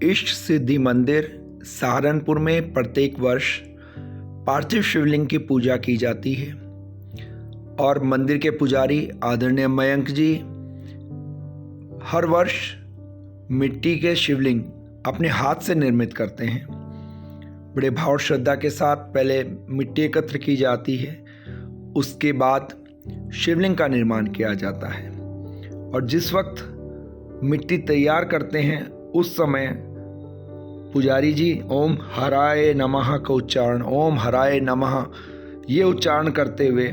इष्ट सिद्धि मंदिर सहारनपुर में प्रत्येक वर्ष पार्थिव शिवलिंग की पूजा की जाती है और मंदिर के पुजारी आदरणीय मयंक जी हर वर्ष मिट्टी के शिवलिंग अपने हाथ से निर्मित करते हैं। बड़े भाव श्रद्धा के साथ पहले मिट्टी एकत्र की जाती है, उसके बाद शिवलिंग का निर्माण किया जाता है और जिस वक्त मिट्टी तैयार करते हैं उस समय पुजारी जी ओम हराय नमः का उच्चारण, ओम हराय नमः ये उच्चारण करते हुए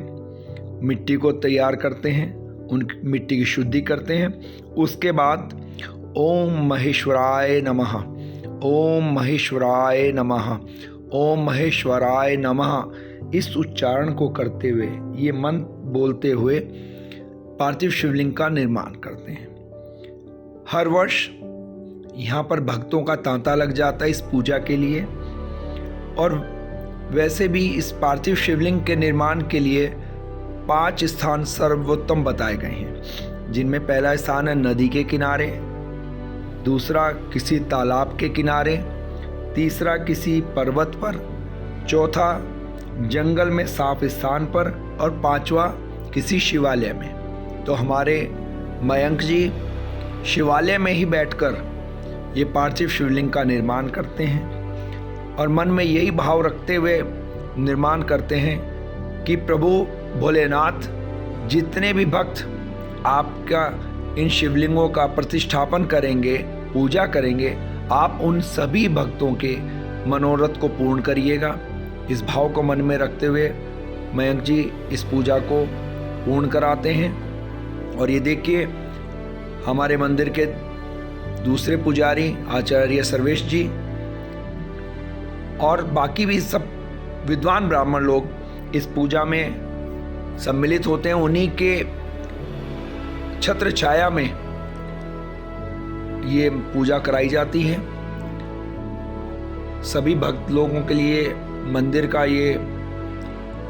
मिट्टी को तैयार करते हैं, उन मिट्टी की शुद्धि करते हैं। उसके बाद ओम महेश्वराय नमः, ओम महेश्वराय नमः, ओम महेश्वराय नमः इस उच्चारण को करते हुए, ये मंत्र बोलते हुए पार्थिव शिवलिंग का निर्माण करते हैं। हर वर्ष यहाँ पर भक्तों का तांता लग जाता है इस पूजा के लिए और वैसे भी इस पार्थिव शिवलिंग के निर्माण के लिए 5 स्थान सर्वोत्तम बताए गए हैं, जिनमें पहला स्थान है नदी के किनारे, दूसरा किसी तालाब के किनारे, तीसरा किसी पर्वत पर, चौथा जंगल में साफ स्थान पर और 5वां किसी शिवालय में। तो हमारे मयंक जी शिवालय में ही बैठकर ये पार्थिव शिवलिंग का निर्माण करते हैं और मन में यही भाव रखते हुए निर्माण करते हैं कि प्रभु भोलेनाथ जितने भी भक्त आपका इन शिवलिंगों का प्रतिष्ठापन करेंगे, पूजा करेंगे, आप उन सभी भक्तों के मनोरथ को पूर्ण करिएगा। इस भाव को मन में रखते हुए मयंक जी इस पूजा को पूर्ण कराते हैं। और ये देखिए हमारे मंदिर के दूसरे पुजारी आचार्य सर्वेश जी और बाकी भी सब विद्वान ब्राह्मण लोग इस पूजा में सम्मिलित होते हैं। उन्हीं के छत्र छाया में ये पूजा कराई जाती है। सभी भक्त लोगों के लिए मंदिर का ये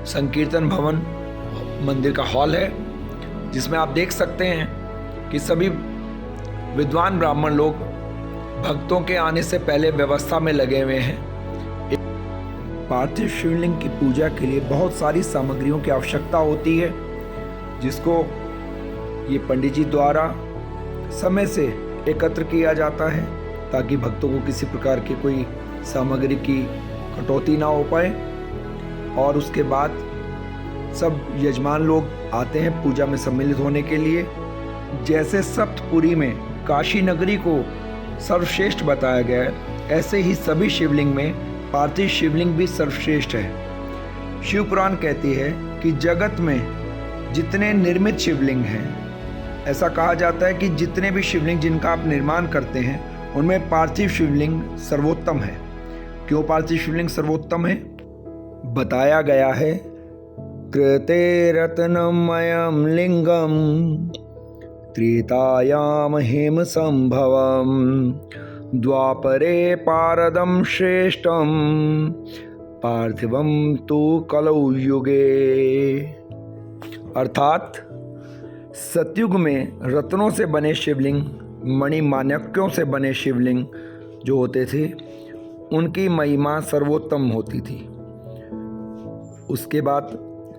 संकीर्तन भवन मंदिर का हॉल है, जिसमें आप देख सकते हैं कि सभी विद्वान ब्राह्मण लोग भक्तों के आने से पहले व्यवस्था में लगे हुए हैं। पार्थिव शिवलिंग की पूजा के लिए बहुत सारी सामग्रियों की आवश्यकता होती है, जिसको ये पंडित जी द्वारा समय से एकत्र किया जाता है ताकि भक्तों को किसी प्रकार की कोई सामग्री की कटौती ना हो पाए। और उसके बाद सब यजमान लोग आते हैं पूजा में सम्मिलित होने के लिए। जैसे सप्तपुरी में काशी नगरी को सर्वश्रेष्ठ बताया गया है, ऐसे ही सभी शिवलिंग में पार्थिव शिवलिंग भी सर्वश्रेष्ठ है। शिव पुराण कहती है कि जगत में जितने निर्मित शिवलिंग हैं, ऐसा कहा जाता है कि जितने भी शिवलिंग जिनका आप निर्माण करते हैं उनमें पार्थिव शिवलिंग सर्वोत्तम है। क्यों पार्थिव शिवलिंग सर्वोत्तम है? बताया गया है कृते रत्नमयं लिंगम त्रेतायाम हेम संभवम द्वापरे पारदम श्रेष्ठम पार्थिवम तु कलौ युगे। अर्थात सतयुग में रत्नों से बने शिवलिंग, मणिमाणिक्यों से बने शिवलिंग जो होते थे उनकी महिमा सर्वोत्तम होती थी। उसके बाद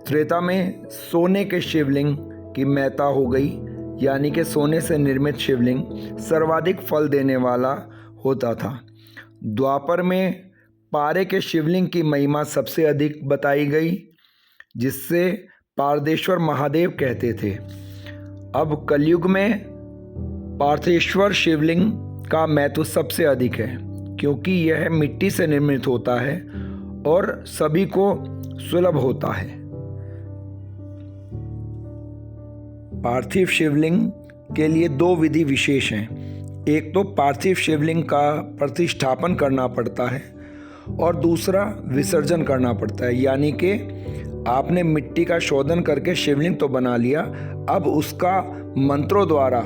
त्रेता में सोने के शिवलिंग की महत्ता हो गई, यानी कि सोने से निर्मित शिवलिंग सर्वाधिक फल देने वाला होता था। द्वापर में पारे के शिवलिंग की महिमा सबसे अधिक बताई गई, जिससे पारदेश्वर महादेव कहते थे। अब कलयुग में पार्थेश्वर शिवलिंग का महत्व सबसे अधिक है, क्योंकि यह मिट्टी से निर्मित होता है और सभी को सुलभ होता है। पार्थिव शिवलिंग के लिए 2 विधि विशेष हैं। एक तो पार्थिव शिवलिंग का प्रतिष्ठापन करना पड़ता है और दूसरा विसर्जन करना पड़ता है, यानी कि आपने मिट्टी का शोधन करके शिवलिंग तो बना लिया, अब उसका मंत्रों द्वारा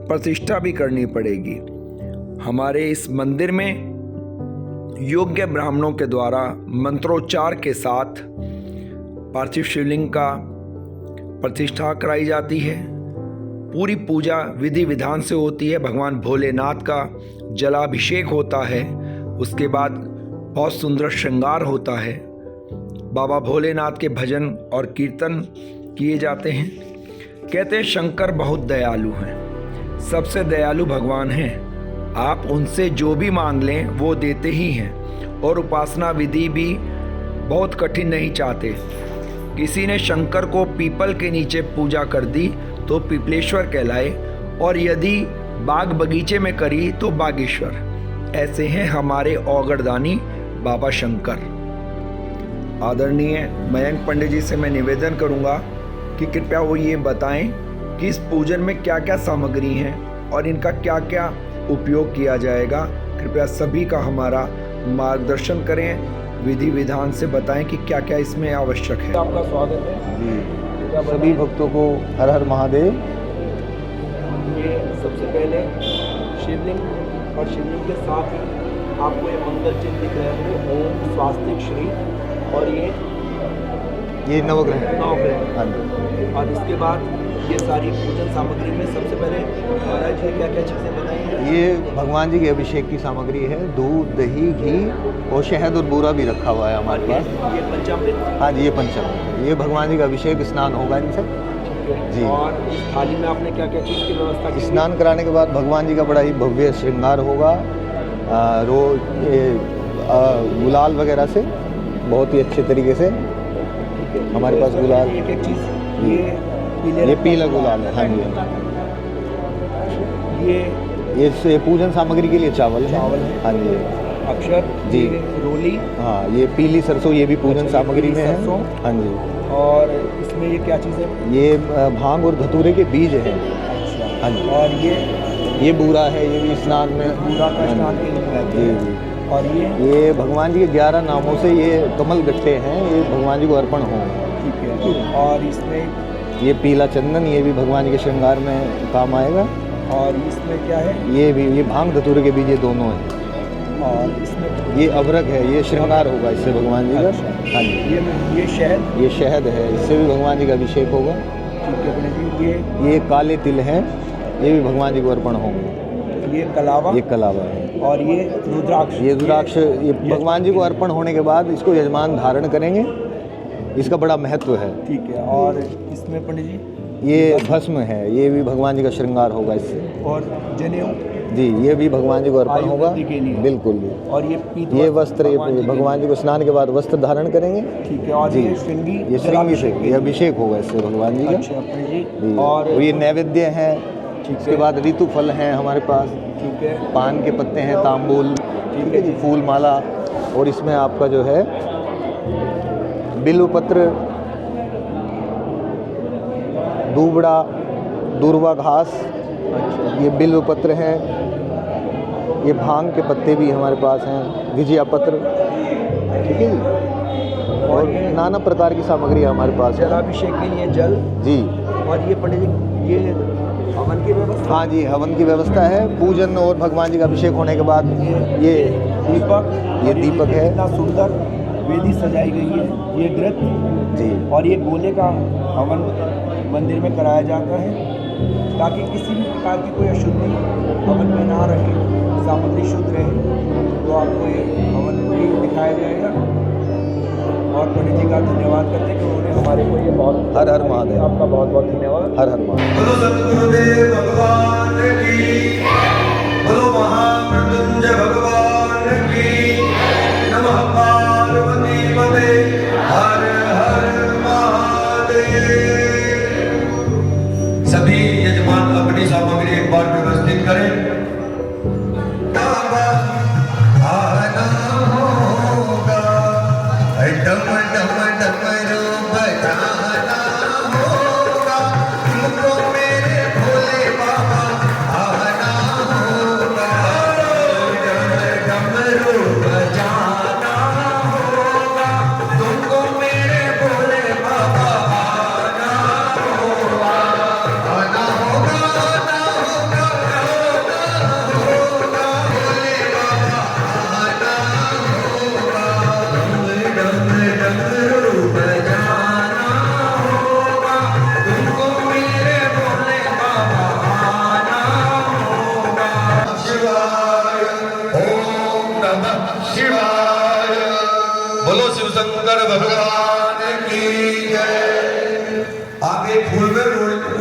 प्रतिष्ठा भी करनी पड़ेगी। हमारे इस मंदिर में योग्य ब्राह्मणों के द्वारा मंत्रोच्चार के साथ पार्थिव शिवलिंग का प्रतिष्ठा कराई जाती है। पूरी पूजा विधि विधान से होती है। भगवान भोलेनाथ का जलाभिषेक होता है, उसके बाद बहुत सुंदर श्रृंगार होता है, बाबा भोलेनाथ के भजन और कीर्तन किए जाते हैं। कहते हैं शंकर बहुत दयालु हैं, सबसे दयालु भगवान हैं। आप उनसे जो भी मांग लें वो देते ही हैं, और उपासना विधि भी बहुत कठिन नहीं चाहते। किसी ने शंकर को पीपल के नीचे पूजा कर दी तो पीपलेश्वर कहलाए, और यदि बाग बगीचे में करी तो बागेश्वर। ऐसे हैं हमारे औगड़दानी बाबा शंकर। आदरणीय मयंक पंडित जी से मैं निवेदन करूंगा कि कृपया वो ये बताएं कि इस पूजन में क्या क्या सामग्री हैं और इनका क्या क्या उपयोग किया जाएगा। कृपया सभी का हमारा मार्गदर्शन करें, विधि विधान से बताएं कि क्या क्या इसमें आवश्यक है। आपका स्वागत है जी। सभी भक्तों को हर हर महादेव। ये सबसे पहले शिवलिंग और शिवलिंग के साथ ही आपको ये मंगल चिन्ह दिख रहे हैं, ओम स्वास्तिक श्री, और ये नवग्रह। हाँ जी। और इसके बाद ये सारी पूजन सामग्री में सबसे पहले महाराज जी क्या क्या चीज़ें बताएंगे। ये भगवान जी के अभिषेक की सामग्री है, दूध, दही, घी और शहद और बूरा भी रखा हुआ है हमारे पास। ये पंचामृत। हाँ जी, ये पंचामृत। ये भगवान जी का अभिषेक स्नान होगा इनसे जी। और इस थाली में आपने क्या क्या चीज़ की व्यवस्था की? स्नान कराने के बाद भगवान जी का बड़ा ही भव्य श्रृंगार होगा, गुलाल वगैरह से बहुत ही अच्छे तरीके से। हमारे पास गुलाल, एक एक चीज़ ये पीला गुलाल है। हाँ जी। ये पूजन सामग्री के लिए चावल है। हाँ जी। अक्षर जी, रोली। हाँ, ये पीली सरसों, ये भी पूजन सामग्री में है। हाँ जी। और इसमें ये क्या चीज़ है? ये भांग और धतूरे के बीज हैं। अच्छा। हाँ जी। और ये बूरा है, ये भी स्नान में, बूरा का स्नान के लिए रहते हैं। जी। और ये भगवान जी के 11 नामों से ये कमल गट्टे हैं, ये भगवान जी को अर्पण होंगे। ठीक है। और इसमें ये पीला चंदन, ये भी भगवान जी के श्रृंगार में काम आएगा। और इसमें क्या है? ये भांग धतूरे के बीज, ये दोनों हैं। और इसमें ये अभ्रक है, ये श्रृंगार होगा इससे भगवान जी का। अच्छा। हाँ जी। ये शहद है, इससे भी भगवान जी का अभिषेक होगा। ठीक है। ये काले तिल हैं, ये भी भगवान जी को अर्पण होंगे। ये कलावा है। और ये रुद्राक्ष। ये भगवान जी को अर्पण होने के बाद इसको यजमान धारण करेंगे, इसका बड़ा महत्व है। ठीक है। और इसमें पंडित जी ये भस्म है, ये भी भगवान जी का श्रृंगार होगा इससे। और जनेऊ जी, ये भी भगवान जी को अर्पण होगा। बिल्कुल। और ये वस्त्र, ये भगवान जी को स्नान के बाद वस्त्र धारण करेंगे। ठीक है। और ये श्रृंगी से ये अभिषेक होगा इससे भगवान जी का। अच्छा। और ये नैवेद्य है। इसके बाद ऋतु फल हैं हमारे पास। ठीक है। पान के पत्ते हैं, तांबूल, ठीक है जी, फूल माला। और इसमें आपका जो है बिल्व पत्र, दूबड़ा, दूर्वा घास, ये बिल्व पत्र हैं। ये भांग के पत्ते भी हमारे पास हैं, विजया पत्र, ठीक है जी। और नाना प्रकार की सामग्री हमारे पास है। जलाभिषेक के लिए जल जी। और ये पंडित जी ये हवन की व्यवस्था? हाँ जी, हवन की व्यवस्था है। पूजन और भगवान जी का अभिषेक होने के बाद ये दीपक है। इतना सुंदर वेदी सजाई गई है। ये घृत जी। और ये गोले का हवन मंदिर में कराया जाता है, ताकि किसी भी प्रकार की कोई अशुद्धि हवन में ना रहे, सामग्री शुद्ध रहे। तो आपको ये हवन भी दिखाया जाएगा। और पंडित जी का धन्यवाद करते हैं कि उन्होंने हमारे को ये बहुत हर हर महादेव। आपका बहुत बहुत धन्यवाद। हर हर महादेव। बोलो सद्गुरुदेव भगवान की, बोलो महामृत्युंजय भगवान की, नमः पार्वती पते, हर हर महादेव। सभी यजमान अपनी सामग्री एक बार व्यवस्थित करें। मेरे भोले बाबा आना होगा। शंकर भगवान की जय। आप एक फूल में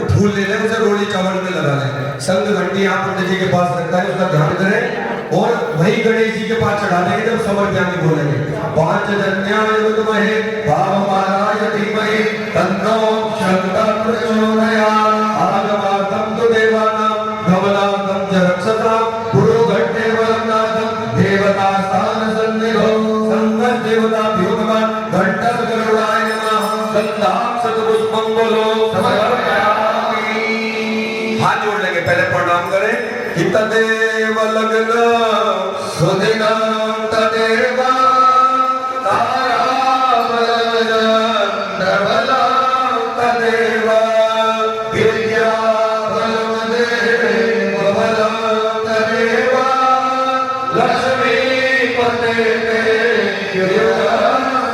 फूल ले लें, उसे रोली चावल में लगा लें, संग घंटी यहाँ पंडित जी के पास रखता है, उसका ध्यान करें और वही गणेश जी के पास चढ़ा देंगे जब समर्पयामि बोलेंगे। पांच जन्याय विद्महे भावमानाय धीमहि तन्नो शंकर प्रचोदयात्। आगमार्थं तु देवानां धवलार्थं च रक्षताम् पुरोघट्टे वरनाथं देवता स्थान सन्निधौ संगं देवताभ्यो नमः। घंटा गरुडाय नमः। गन्धाक्षत पुष्पं बोलो समर्पयामि। हाथ जोड़ लेंगे, पहले प्रणाम करें। तदेव लग्न सुदिनं तदेव ताराबलं तदेव विद्याबलं देवबलं तदेव लक्ष्मीपते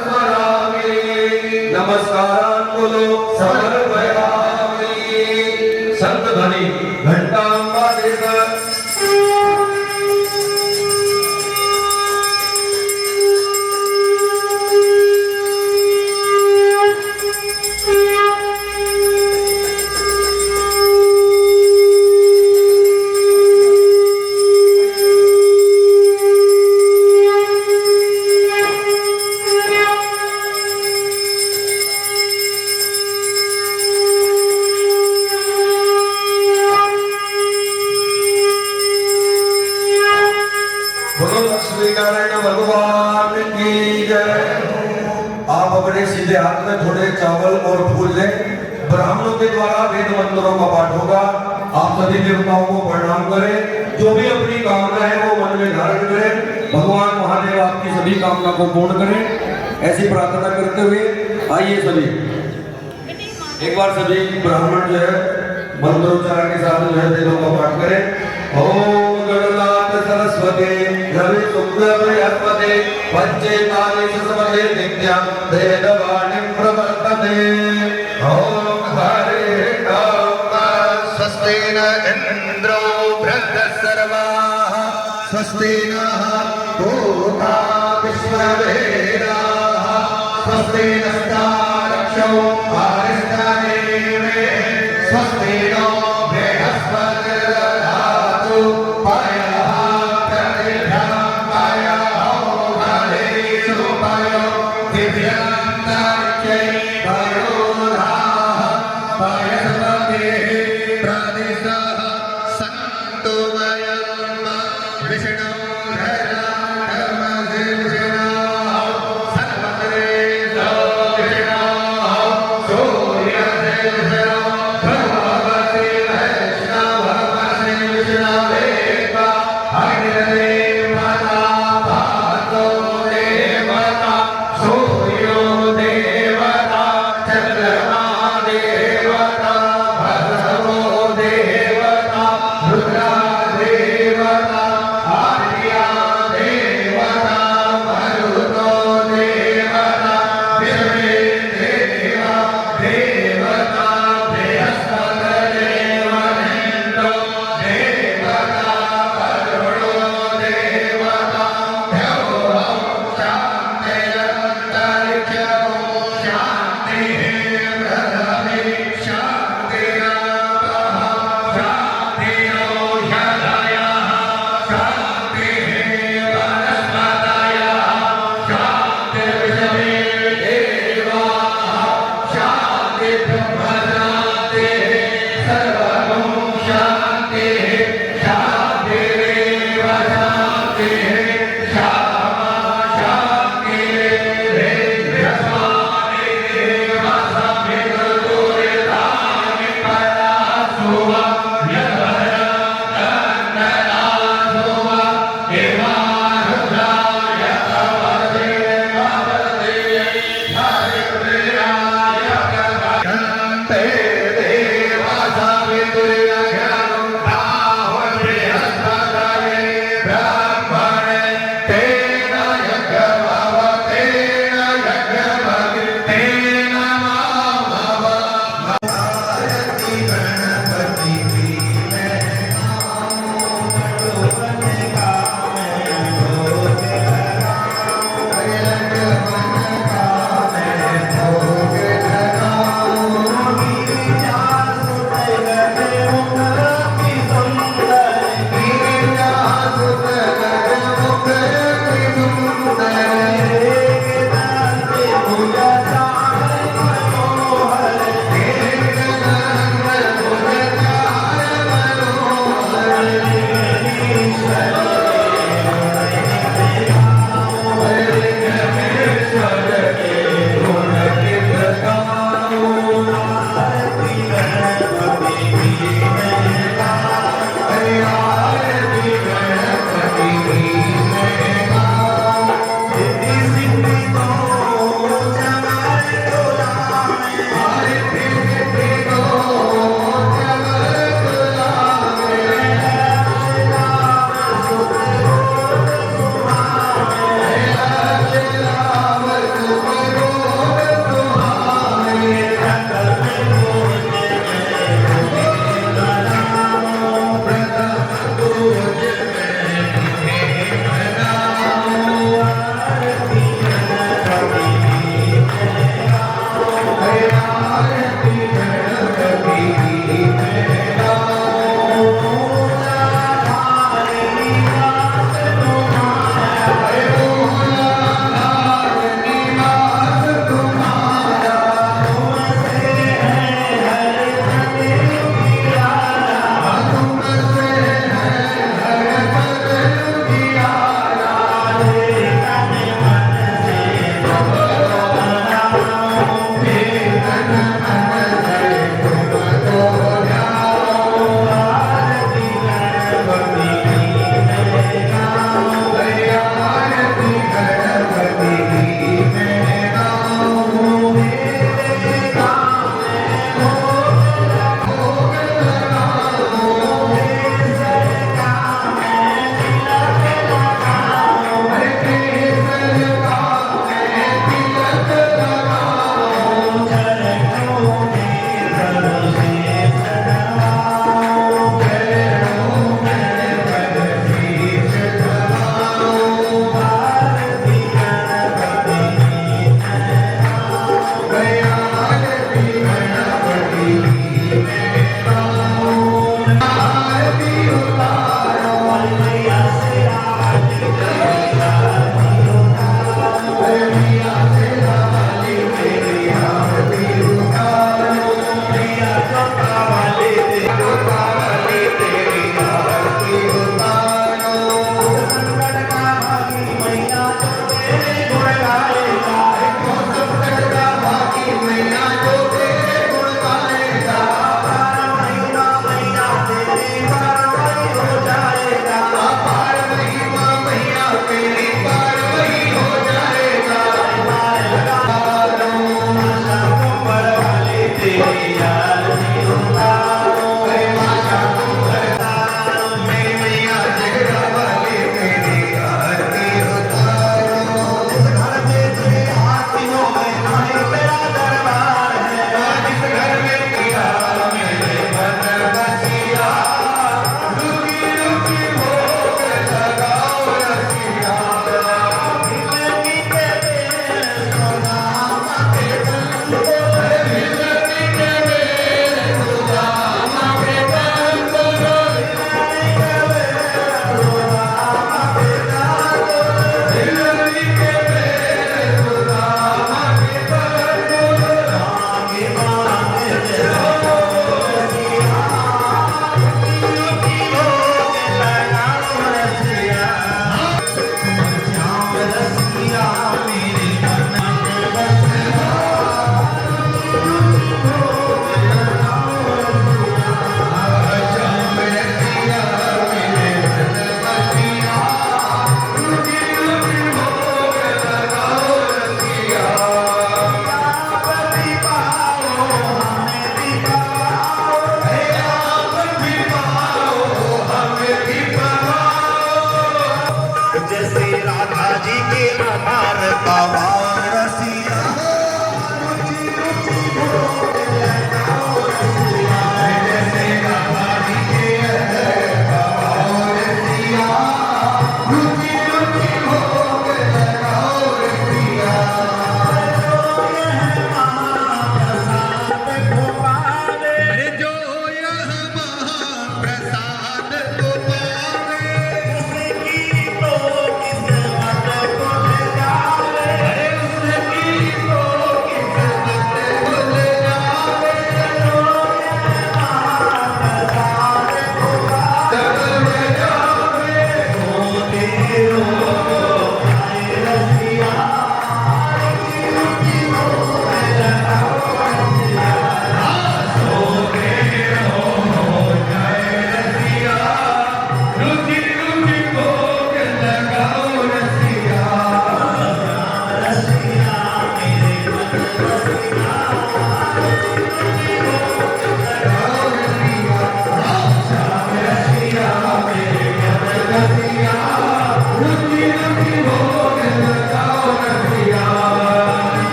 स्मरामि। नमस्कारान् बोलो समर्पयामि। संत ध्वनि घंटां वादयेत्। भगवान की जय। आप अपने सीधे हाथ में थोड़े चावल और फूल लें। ब्राह्मणों के द्वारा वेद मंत्रों का पाठ होगा। आप सभी देवताओं को प्रणाम करें। जो भी अपनी कामना है वो मन में धारण करें। भगवान महादेव आपकी सभी कामना को पूर्ण करें, ऐसी प्रार्थना करते हुए आइए सभी एक बार सभी ब्राह्मण जो है मंत्रोच्चारण के साथ जो है वेदों का पाठ करें। ओम गणनाथ सरस्वती रवि शुक्ल बृहस्पति पंचे काले सस्मते नित्या वेदवाणीं प्रवर्तते। ओम हरे राम। स्वस्ति न इंद्रो बृहस्पतिर्वाः स्वस्ति नः पूषा विश्ववेदाः स्वस्ति नस्तारक्षो आरिष्टनेमिः स्वस्ति नो बृहस्पतिर्दधातु पयः प्रतिभ्यं पयो भवेषु पयो दिव्यान्तरिक्षे पयोधाः पयस्पतिः प्रदिशः सन्तु वयं विष्णु देवता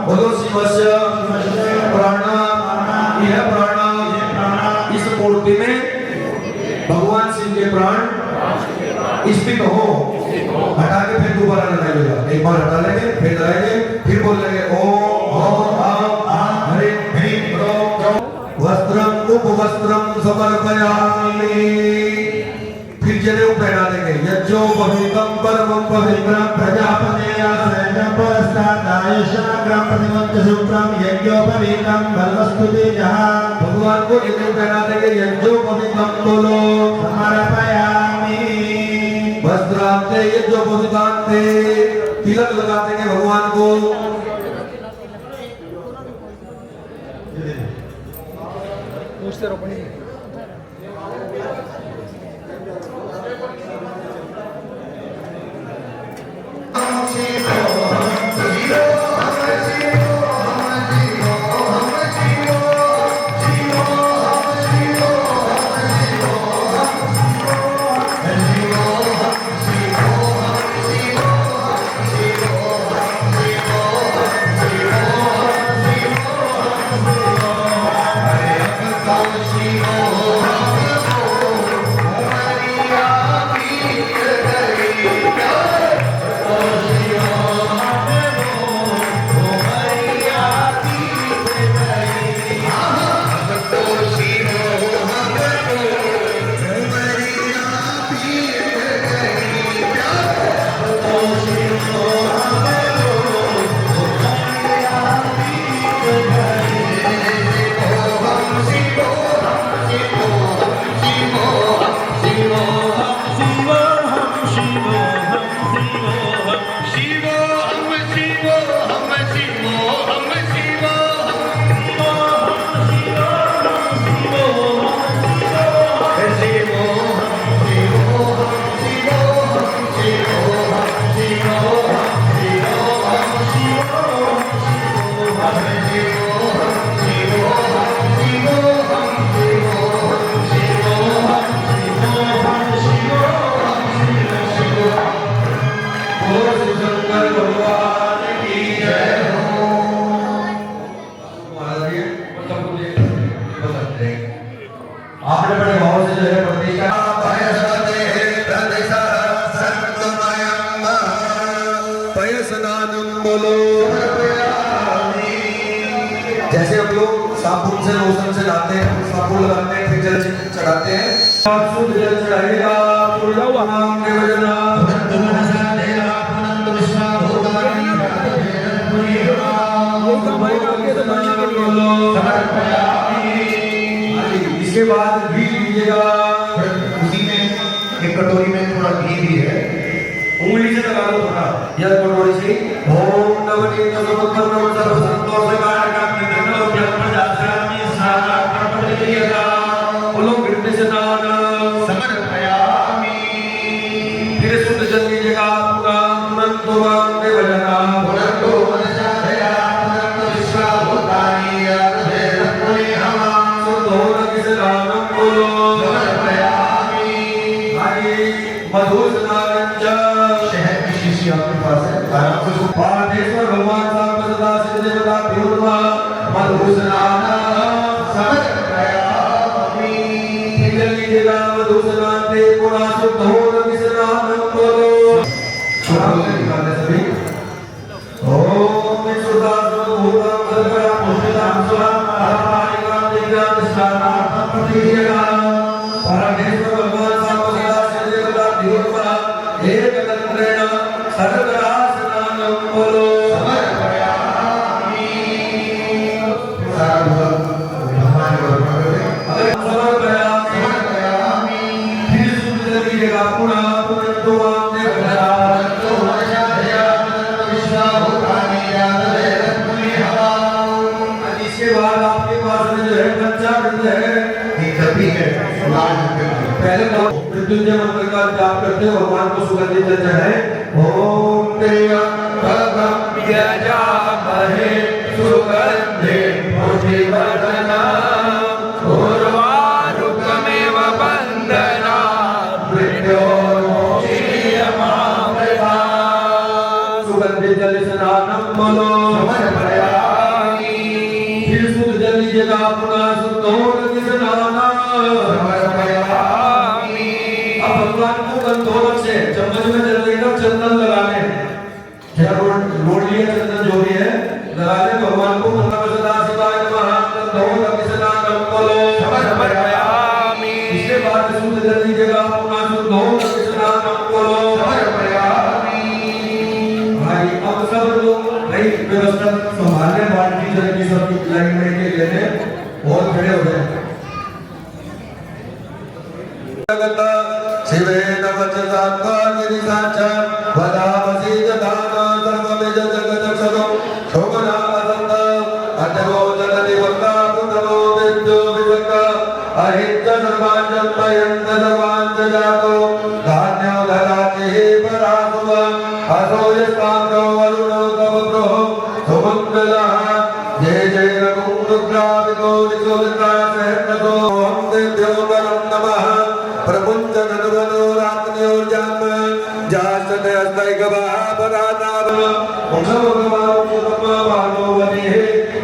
बोलो शिवस्य प्राण, यह प्राण इस मूर्ति में भगवान शिव के प्राण स्थित हो। हटा के फिर दोबारा लगाइएगा, एक बार हटा लेंगे फिर लगाएंगे, फिर बोल लेंगे ओम हरे वस्त्रम उपवस्त्रम समर्पयामि। फिर जनेऊ पहना देंगे। यज्ञो पवित्रम परमं पवित्रम प्रजापतेया सहजपस्तादायशाग्रम प्रतिमंत्र सुप्रम यज्ञोपवीतम बलवस्तुते जहाँ। भगवान को जनेऊ पहना देंगे। यज्ञो पवित्रम बोलो समर्पयामि। वस्त्रांते यज्ञो पवित्रांते तिलक लगा देंगे भगवान को। आपने बड़े भाव से जो है प्रतिष्ठा बोलो। जैसे हम लोग साबुन से लोशन से लाते हैं, साबुन लगाते हैं, फिर जल चढ़ाते हैं। शुद्ध जल चढ़ाइएगा। इसके बाद घी लीजिएगा। उसी में एक कटोरी में थोड़ा घी भी है, उंगली से लगा दो थोड़ा, यह कटोरी से। ओम नवनीत समुद्रम सर्व संतोषकारकम निधनो जन्मजातस्यामि सारात्मक लीयता। बोलो गिरने से दान समर्पयामि। फिर शुद्ध जल लीजिएगा। पूरा अनंतो वंदे भजना पुनर्तो मनसाधया पुनर्तो विश्वाभूतानि यादवेरत्मनि हमा। शुद्धोन किस दानम बोलो समर्पयामि। मधुसूदनांच शहद की शीशी आपके पास है, आराम से पार्थेश्वर भगवान सर्वदा सिद्ध देवता प्यूर्वा मधुसूदनान समर्पयामि। जल लीजिएगा। मधुसूदनाते पुरा शुद्ध हो किस दानम बोलो। सभी ओम पहले मृत्युंजय मंत्र का जाप करते हैं, भगवान को सुगंधित जल चढ़ाए। ओम यजामहे सुगंधे पुष्टिवर्धनम् उर्वारुकमेव बन्धनात् मृत्योर्मोक्षीयमामृतात्। सुगंधित जल स्नानं मनो समर्पयामि। फिर शुद्ध जल लीजिएगा, पुनः शुद्धोदक स्नानं समर्पयामि। अब भगवान को कंठोरक से चम्मच में जल लेकर चंदन लगा लें। क्या रोड लिया चंदन जो भी है लगा ले भगवान को। नमः सदा शिवाय नमः कंठोरक स्नानं समर्पयामि। इसके बाद शुद्ध जल लीजिएगा, पुनः शुद्धोदक स्नानं समर्पयामि। भाई अब सब लोग भाई व्यवस्था संभालने, बाल्टी जल की सबकी लाइन में के लेने और खड़े हो गए। शिवेन वचसात्मा गिरिसाचा वदामसि जदाना सर्वमेज जगदक्षरो शोभनावसन्त अजगो जगति वक्ता पुनरो विद्यो विवक्ता अहित्य सर्वाञ्जन्मयन्त सर्वाञ्जजातो धान्यो धराचिः परासुव असो यस्ताम्रो वरुणो कवप्रो सुमङ्गलः जय जय रघुरुद्राविको विश्वविद्रासहस्रतो ॐ देभ्यो वरं नमः प्रपुञ्चननुवनोरात्न्योर्जाम जास्तते अस्तैकवः पराताव मुखभगवानुपमावानोवनेः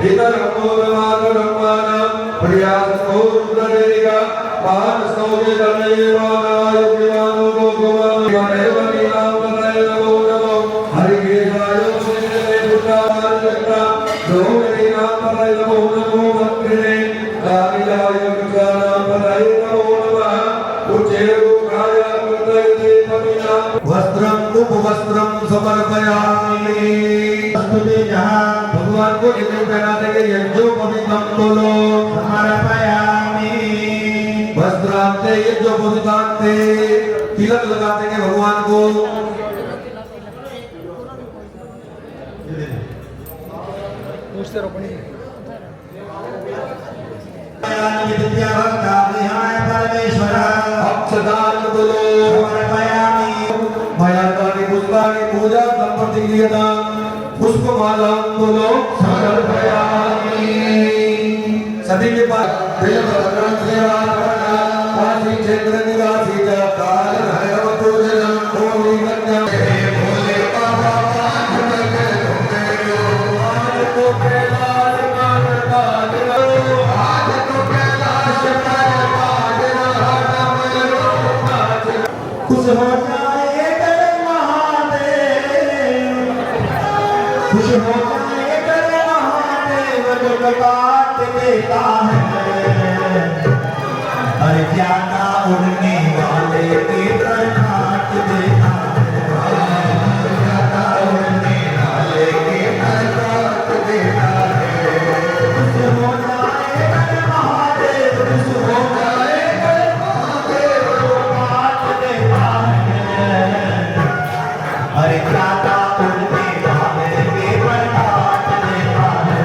हितरमोरमातरमानं प्रियासोरुद्ररेगा पानस्तौर्यतनयेवानायुज्यमानो गोगवानुगणेवनीनामतये नमो नमो हरिकेशाय श्रीनिधे पुत्रार्यक्ता दोगणीनामतये नमो नमो भक्तिने कामिलाय कृष्णानामतये नमो नमः वस्त्रम उपवस्त्रम समर्पयामि। भगवान को यज्ञ पहना देंगे, यज्ञोपवीतम बोलो समर्पयामि। वस्त्रांते यज्ञोपवीतांते तिलक लगा देंगे भगवान को। अक्षदान बोलो समर्पयामि। मायाकानि पुष्पाणि पूजा संप्रतिक्रियता पुष्पमाला बोलो समर्पयामि। सभी के पास देवभद्रं सेवार्पणा वासी क्षेत्र निवासी च काल भैरव पूजनम् ओम कन्या भोले बाबा खुश हो जाए कर महादेव, खुश हो जाए कर महादेव जो काट देता है। हर ज्ञाना उड़ने वाले के तर काट देता है। ज्ञाना उड़ने वाले के तर काट देता है। खुश हो जाए कर महादेव, खुश हो जाए कर महादेव जो काट देता है। हर ज्ञाना उड़ने वाले के तर काट देता है।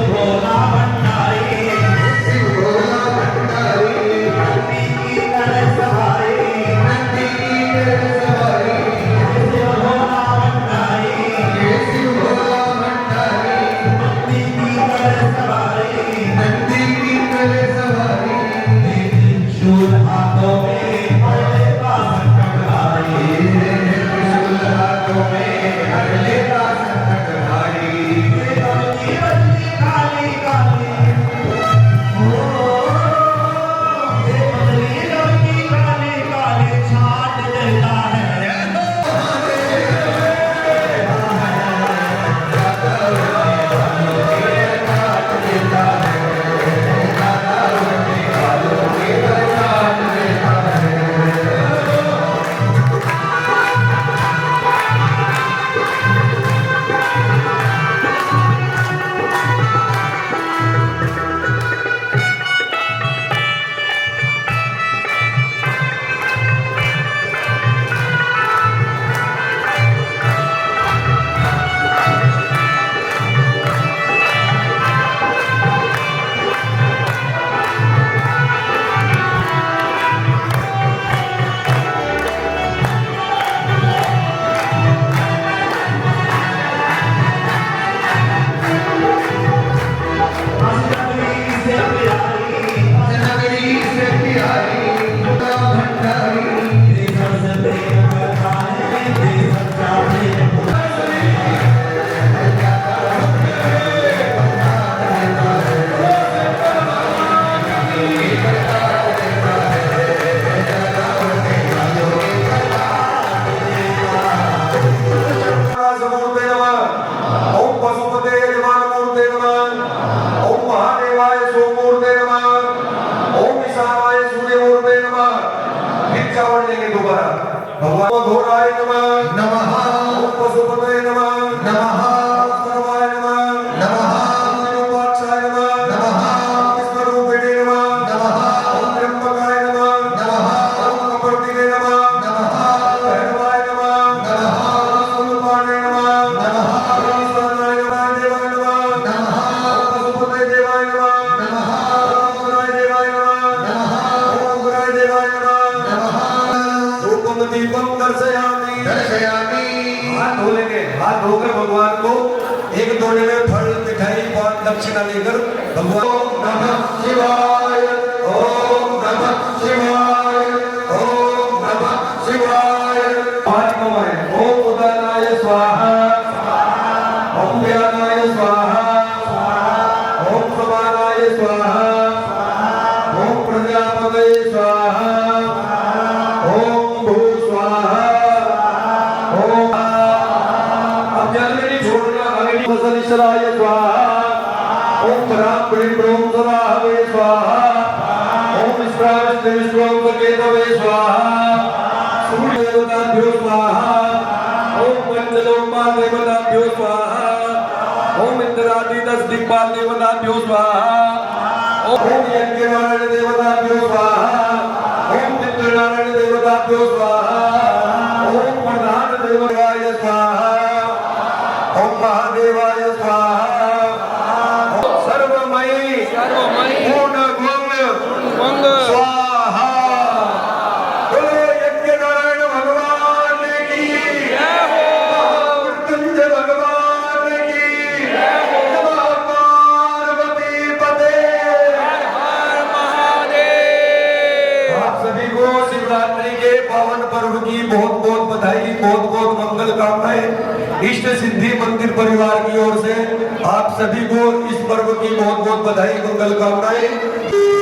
भोला भगवान घोराय नमः नमः ओम पशुपतये नमः नमः सर्वाय नमः नमः विरूपाक्षाय नमः नमः विश्वरूपिणे नमः नमः ओम त्र्यंबकाय नमः नमः ओम कपर्दिने नमः नमः भैरवाय नमः नमः सुलभाने नमः नमः ईश्वराय नमः देवाय नमः नमः ओम पशुपतये देवाय नमः नमः ओम गुराय देवाय नमः नमः ओम गुराय देवाय नमः नमः धूपम दीपम दर्शयामि दर्शयामि हाथ धो लेंगे हाथ धोकर भगवान को एक दोने में फल मिठाई पान दक्षिणा लेकर भगवान ओम नमः शिवाय ओम नमः शिवाय ओम नमः शिवाय हाथ कमाए ओम उदानाय स्वाहा ओम व्यानाय स्वाहा ओम समानाय स्वाहा ओम प्रजापतये स्वाहा ओम भू स्वाहा ओम अब जल में नहीं छोड़ना अग्नि वसनिश्वराय स्वाहा ओम ब्राह्मणे ब्रह्म सदाहवे स्वाहा ओम विश्वामित्र विश्वं केतवे स्वाहा सूर्य देवताभ्यो स्वाहा ओम पंचलोकपाल देवताभ्यो स्वाहा ओम इंद्रादि 10 दिक्पाल देवताभ्यो स्वाहा ओम यज्ञनारायण देवताभ्यो स्वाहा ओम पितृनारायण देवताभ्यो स्वाहा ओम प्रधान देवाय स्वाहा ओम महादेवाय स्वाहा ओम सर्वमयी पूर्ण गुण स्वाहा बोलो यज्ञनारायण भगवान की मृत्युंजय भगवान की नमः पार्वती पते आप सभी को शिवरात्रि के पावन पर्व की बहुत बहुत बधाई बहुत बहुत मंगल कामनाएं इष्ट सिद्धि मंदिर परिवार की ओर से आप सभी को इस पर्व की बहुत बहुत बधाई मंगल कामनाएं।